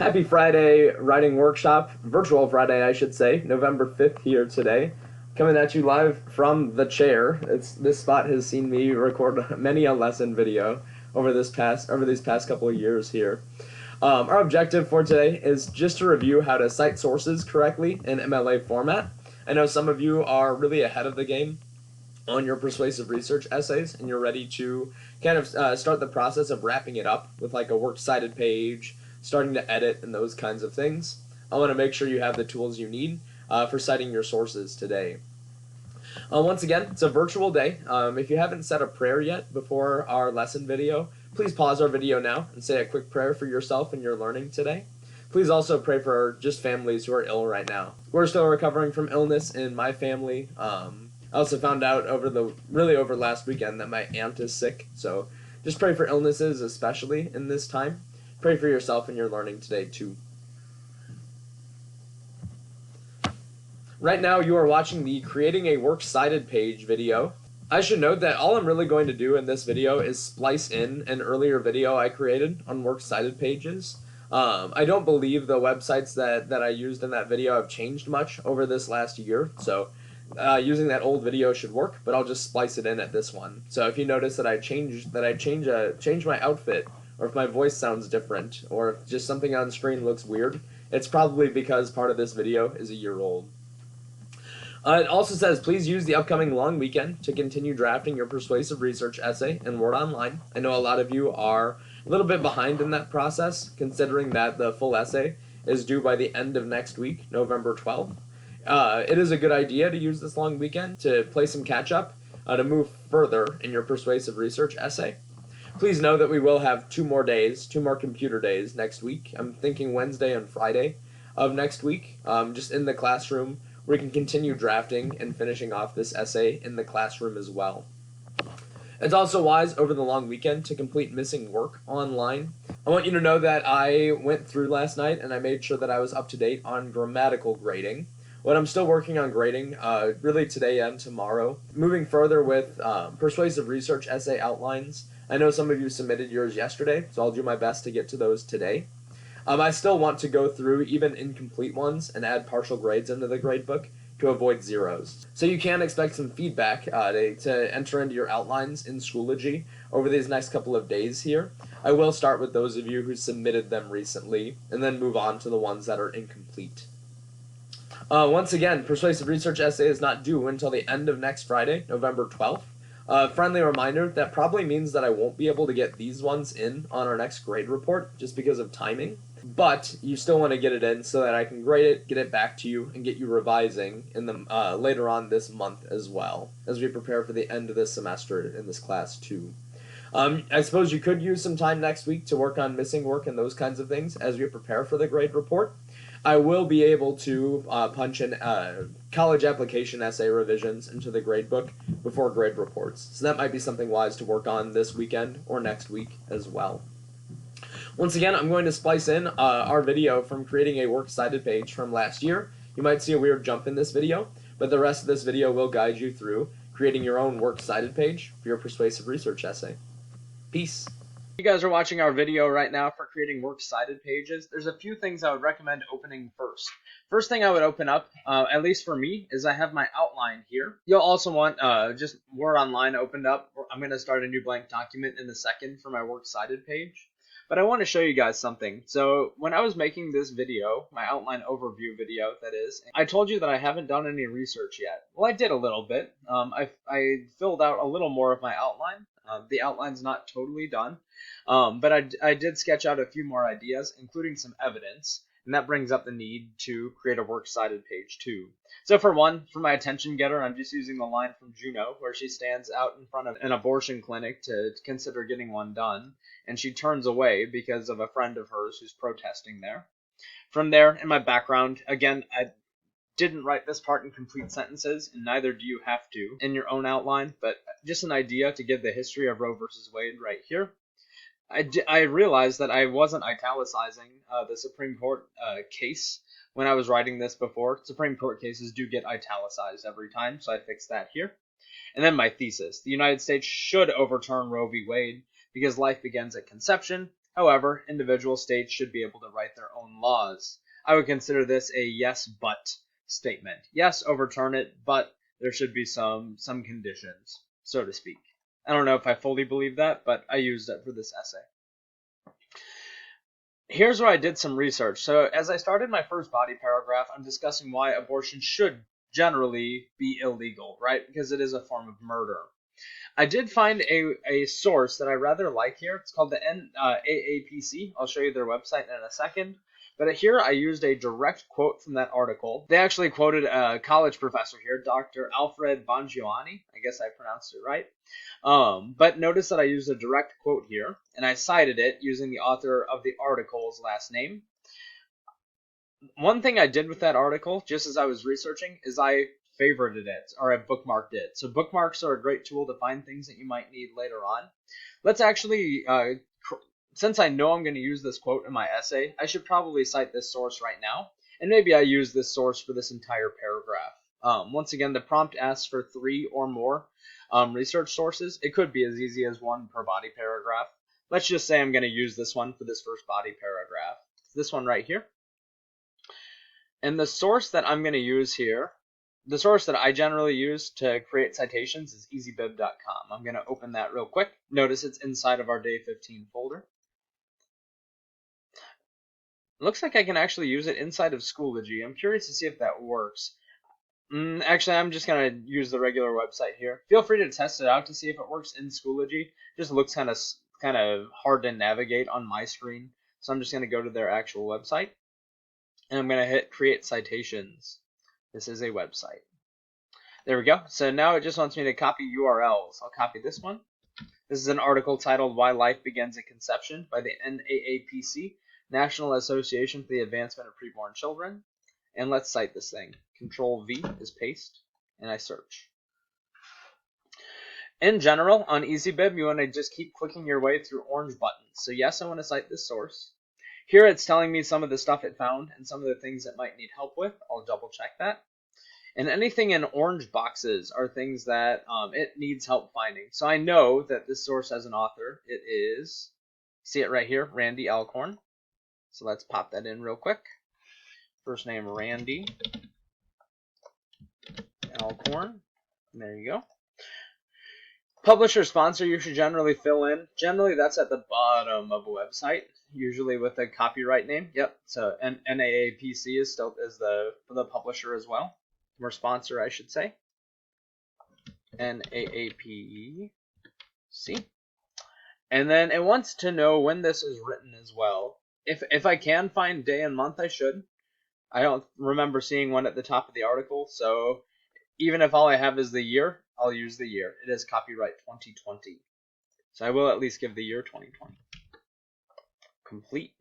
Happy Friday writing workshop, virtual Friday I should say, November 5th here today. Coming at you live from the chair. This spot has seen me record many a lesson video over these past couple of years here. Our objective for today is just to review how to cite sources correctly in MLA format. I know some of you are really ahead of the game on your persuasive research essays, and you're ready to kind of start the process of wrapping it up with like a works cited page, starting to edit, and those kinds of things. I want to make sure you have the tools you need for citing your sources today. Once again, it's a virtual day. If you haven't said a prayer yet before our lesson video, please pause our video now and say a quick prayer for yourself and your learning today. Please also pray for just families who are ill right now. We're still recovering from illness in my family. I also found out over last weekend that my aunt is sick, so just pray for illnesses, especially in this time. Pray for yourself and your learning today, too. Right now, you are watching the Creating a Works Cited Page video. I should note that all I'm really going to do in this video is splice in an earlier video I created on works cited pages. I don't believe the websites that I used in that video have changed much over this last year, so using that old video should work, but I'll just splice it in at this one. So if you notice that I change my outfit, or if my voice sounds different, or if just something on screen looks weird, it's probably because part of this video is a year old. It also says, please use the upcoming long weekend to continue drafting your persuasive research essay in Word Online. I know a lot of you are a little bit behind in that process, considering that the full essay is due by the end of next week, November 12th. It is a good idea to use this long weekend to play some catch-up, to move further in your persuasive research essay. Please know that we will have two more computer days next week. I'm thinking Wednesday and Friday of next week, just in the classroom, where you can continue drafting and finishing off this essay in the classroom as well. It's also wise over the long weekend to complete missing work online. I want you to know that I went through last night and I made sure that I was up to date on grammatical grading. What I'm still working on grading, really today and tomorrow. Moving further with persuasive research essay outlines. I know some of you submitted yours yesterday, so I'll do my best to get to those today. I still want to go through even incomplete ones and add partial grades into the gradebook to avoid zeros. So you can expect some feedback to enter into your outlines in Schoology over these next couple of days here. I will start with those of you who submitted them recently and then move on to the ones that are incomplete. Once again, persuasive research essay is not due until the end of next Friday, November 12th. Friendly reminder, that probably means that I won't be able to get these ones in on our next grade report just because of timing. But you still want to get it in so that I can grade it, get it back to you, and get you revising in the later on this month as well, as we prepare for the end of this semester in this class too. I suppose you could use some time next week to work on missing work and those kinds of things as we prepare for the grade report. I will be able to punch in college application essay revisions into the gradebook before grade reports. So that might be something wise to work on this weekend or next week as well. Once again, I'm going to splice in our video from creating a works cited page from last year. You might see a weird jump in this video, but the rest of this video will guide you through creating your own works cited page for your persuasive research essay. Peace. You guys are watching our video right now for creating works cited pages. There's a few things I would recommend opening first. First thing I would open up, at least for me, is I have my outline here. You'll also want just Word Online opened up. I'm going to start a new blank document in a second for my works cited page. But I want to show you guys something. So when I was making this video, my outline overview video, that is, I told you that I haven't done any research yet. Well, I did a little bit. I filled out a little more of my outline. The outline's not totally done, but I did sketch out a few more ideas, including some evidence, and that brings up the need to create a works cited page too. So for one, for my attention getter, I'm just using the line from Juno, where she stands out in front of an abortion clinic to consider getting one done, and she turns away because of a friend of hers who's protesting there. From there, in my background, again, I didn't write this part in complete sentences, and neither do you have to in your own outline, but just an idea to give the history of Roe versus Wade right here. I realized that I wasn't italicizing the Supreme Court case when I was writing this before. Supreme Court cases do get italicized every time, so I fixed that here. And then my thesis. The United States should overturn Roe v. Wade because life begins at conception. However, individual states should be able to write their own own laws. I would consider this a yes, but statement. Yes, overturn it, but there should be some conditions, so to speak. I don't know if I fully believe that, but I used it for this essay. Here's where I did some research. So as I started my first body paragraph, I'm discussing why abortion should generally be illegal, right? Because it is a form of murder. I did find a source that I rather like here. It's called the AAPC. I'll show you their website in a second. But here I used a direct quote from that article. They actually quoted a college professor here, Dr. Alfred Bongiovanni. I guess I pronounced it right. But notice that I used a direct quote here, and I cited it using the author of the article's last name. One thing I did with that article, just as I was researching, is I favorited it, or I bookmarked it. So bookmarks are a great tool to find things that you might need later on. Let's actually, since I know I'm going to use this quote in my essay, I should probably cite this source right now, and maybe I use this source for this entire paragraph. Once again, the prompt asks for 3 or more research sources. It could be as easy as 1 per body paragraph. Let's just say I'm going to use this one for this first body paragraph. It's this one right here. And the source that I'm going to use here, the source that I generally use to create citations is Easybib.com. I'm going to open that real quick. Notice it's inside of our day 15 folder. It looks like I can actually use it inside of Schoology. I'm curious to see if that works. Actually, I'm just going to use the regular website here. Feel free to test it out to see if it works in Schoology. It just looks kind of hard to navigate on my screen. So I'm just going to go to their actual website. And I'm going to hit Create Citations. This is a website. There we go. So now it just wants me to copy URLs. I'll copy this one. This is an article titled Why Life Begins at Conception by the NAAPC, National Association for the Advancement of Preborn Children. And let's cite this thing. Control V is paste, and I search. In general, on Easybib, you want to just keep clicking your way through orange buttons. So yes, I want to cite this source. Here it's telling me some of the stuff it found and some of the things it might need help with. I'll double check that. And anything in orange boxes are things that it needs help finding. So I know that this source has an author. It is, see it right here, Randy Alcorn. So let's pop that in real quick. First name Randy Alcorn. There you go. Publisher sponsor you should generally fill in. Generally that's at the bottom of a website, usually with a copyright name. Yep. So NAAPC is still the publisher as well. Or sponsor, I should say. NAAPC. And then it wants to know when this is written as well. If I can find day and month, I should. I don't remember seeing one at the top of the article, so even if all I have is the year, I'll use the year. It is copyright 2020. So I will at least give the year 2020. Complete.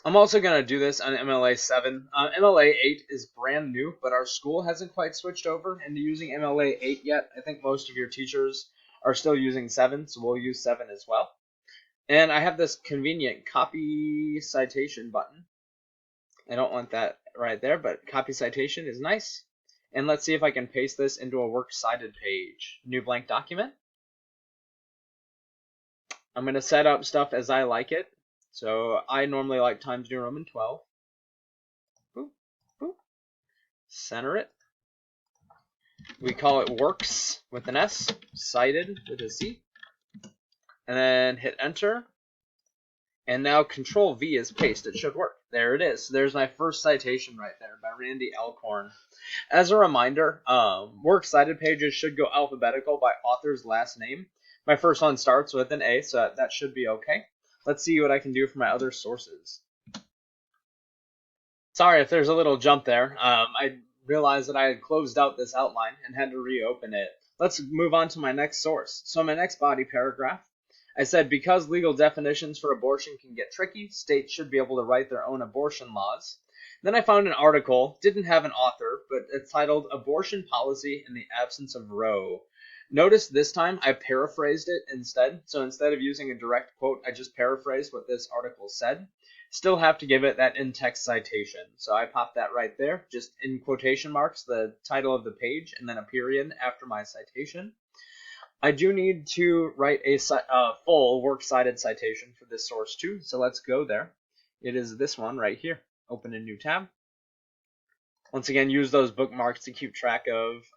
I'm also going to do this on MLA 7. MLA 8 is brand new, but our school hasn't quite switched over into using MLA 8 yet. I think most of your teachers are still using 7, so we'll use 7 as well. And I have this convenient copy citation button. I don't want that right there, but copy citation is nice. And let's see if I can paste this into a Works Cited page. New blank document. I'm going to set up stuff as I like it. So I normally like Times New Roman 12. Boop, boop. Center it. We call it Works with an S, Cited with a C. And then hit enter. And now Control V is paste. It should work. There it is. There's my first citation right there by Randy Alcorn. As a reminder, Works Cited pages should go alphabetical by author's last name. My first one starts with an A, so that should be okay. Let's see what I can do for my other sources. Sorry if there's a little jump there. I realized that I had closed out this outline and had to reopen it. Let's move on to my next source. So my next body paragraph, I said, because legal definitions for abortion can get tricky, states should be able to write their own abortion laws. Then I found an article, didn't have an author, but it's titled Abortion Policy in the Absence of Roe. Notice this time I paraphrased it instead. So instead of using a direct quote, I just paraphrased what this article said. Still have to give it that in-text citation. So I popped that right there, just in quotation marks, the title of the page, and then a period after my citation. I do need to write a full works cited citation for this source too, so let's go there. It is this one right here. Open a new tab. Once again, use those bookmarks to keep track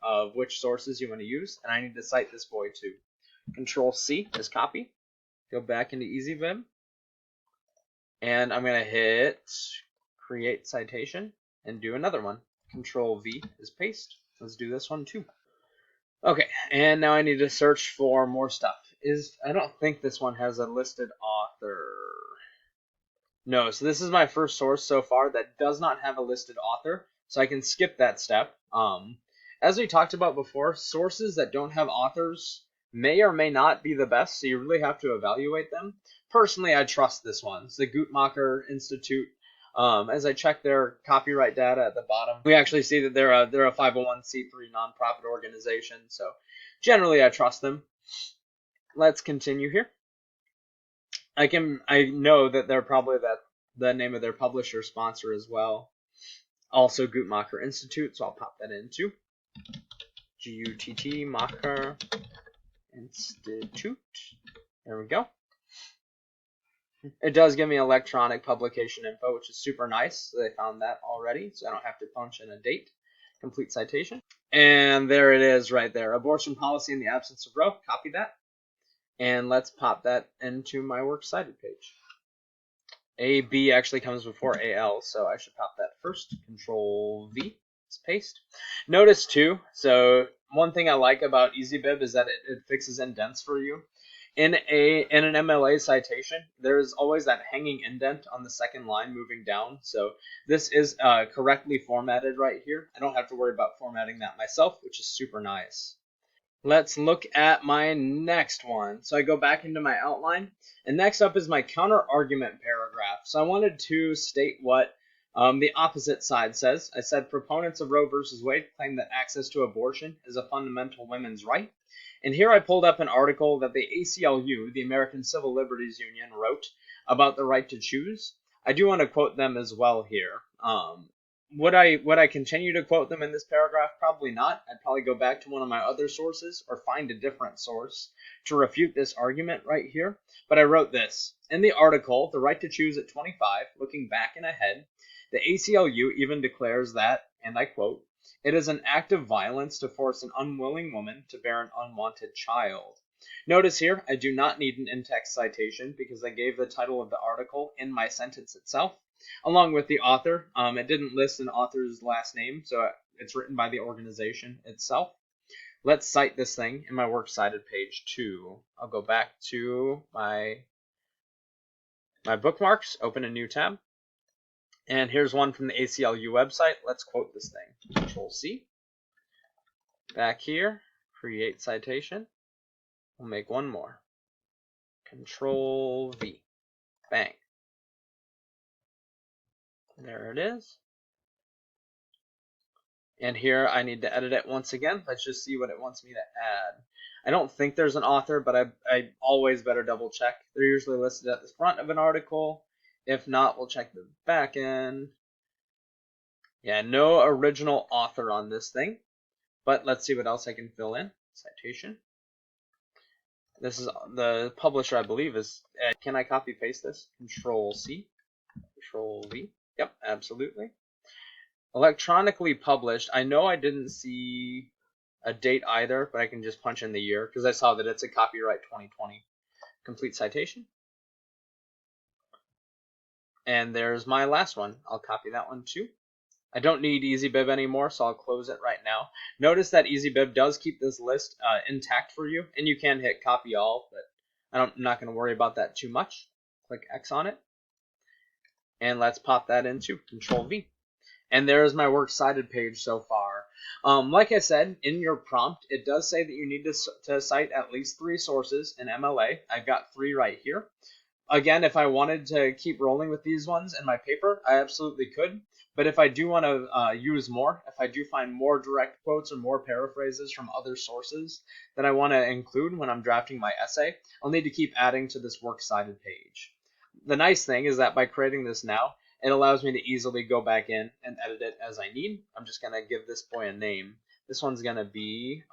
of which sources you want to use, and I need to cite this boy too. Control C is copy. Go back into Easybib, and I'm going to hit create citation and do another one. Control V is paste. Let's do this one too. Okay, and now I need to search for more stuff. I don't think this one has a listed author. No, so this is my first source so far that does not have a listed author, so I can skip that step. As we talked about before, sources that don't have authors may or may not be the best, so you really have to evaluate them. Personally, I trust this one. It's the Guttmacher Institute. As I check their copyright data at the bottom, we actually see that they're a 501c3 nonprofit organization, so generally I trust them. Let's continue here. I know that they're probably the name of their publisher sponsor as well. Also Guttmacher Institute, so I'll pop that in too. G-U-T-T Macher Institute. There we go. It does give me electronic publication info, which is super nice. So they found that already, so I don't have to punch in a date. Complete citation. And there it is right there. Abortion policy in the absence of Roe. Copy that. And let's pop that into my works cited page. A-B actually comes before A-L, so I should pop that first. Control V. Let's paste. Notice too, so one thing I like about Easybib is that it fixes indents for you. In an MLA citation, there is always that hanging indent on the second line moving down. So this is correctly formatted right here. I don't have to worry about formatting that myself, which is super nice. Let's look at my next one. So I go back into my outline, and next up is my counter-argument paragraph. So I wanted to state what the opposite side says. I said proponents of Roe versus Wade claim that access to abortion is a fundamental women's right. And here I pulled up an article that the ACLU, the American Civil Liberties Union, wrote about the right to choose. I do want to quote them as well here. Would I continue to quote them in this paragraph? Probably not. I'd probably go back to one of my other sources or find a different source to refute this argument right here. But I wrote this. In the article, The Right to Choose at 25, looking back and ahead, the ACLU even declares that, and I quote, it is an act of violence to force an unwilling woman to bear an unwanted child. Notice here, I do not need an in-text citation because I gave the title of the article in my sentence itself, along with the author. It didn't list an author's last name, so it's written by the organization itself. Let's cite this thing in my works cited page too. I'll go back to my bookmarks, open a new tab. And here's one from the ACLU website. Let's quote this thing. Control C. Back here, create citation. We'll make one more. Control V. Bang. There it is. And here I need to edit it once again. Let's just see what it wants me to add. I don't think there's an author, but I always better double check. They're usually listed at the front of an article. If not, we'll check the back end. Yeah, no original author on this thing. But let's see what else I can fill in. Citation. This is the publisher, I believe, is. Can I copy paste this? Control C. Control V. Yep, absolutely. Electronically published. I know I didn't see a date either, but I can just punch in the year because I saw that it's a copyright 2020. Complete citation. And there's my last one. I'll copy that one too. I don't need Easybib anymore, so I'll close it right now. Notice that Easybib does keep this list intact for you, and you can hit copy all, but I'm not going to worry about that too much. Click X on it. And let's pop that into Control V. And there's my works cited page so far. Like I said, in your prompt, it does say that you need to cite at least 3 sources in MLA. I've got 3 right here. Again, if I wanted to keep rolling with these ones in my paper, I absolutely could. But if I do want to use more, if I do find more direct quotes or more paraphrases from other sources that I want to include when I'm drafting my essay, I'll need to keep adding to this works cited page. The nice thing is that by creating this now, it allows me to easily go back in and edit it as I need. I'm just going to give this boy a name. This one's going to be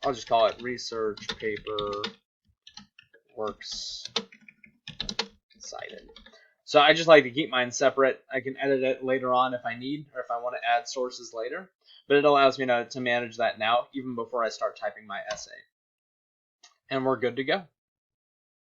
I'll just call it research paper works cited. So I just like to keep mine separate. I can edit it later on if I need, or if I want to add sources later. But it allows me to manage that now, even before I start typing my essay. And we're good to go.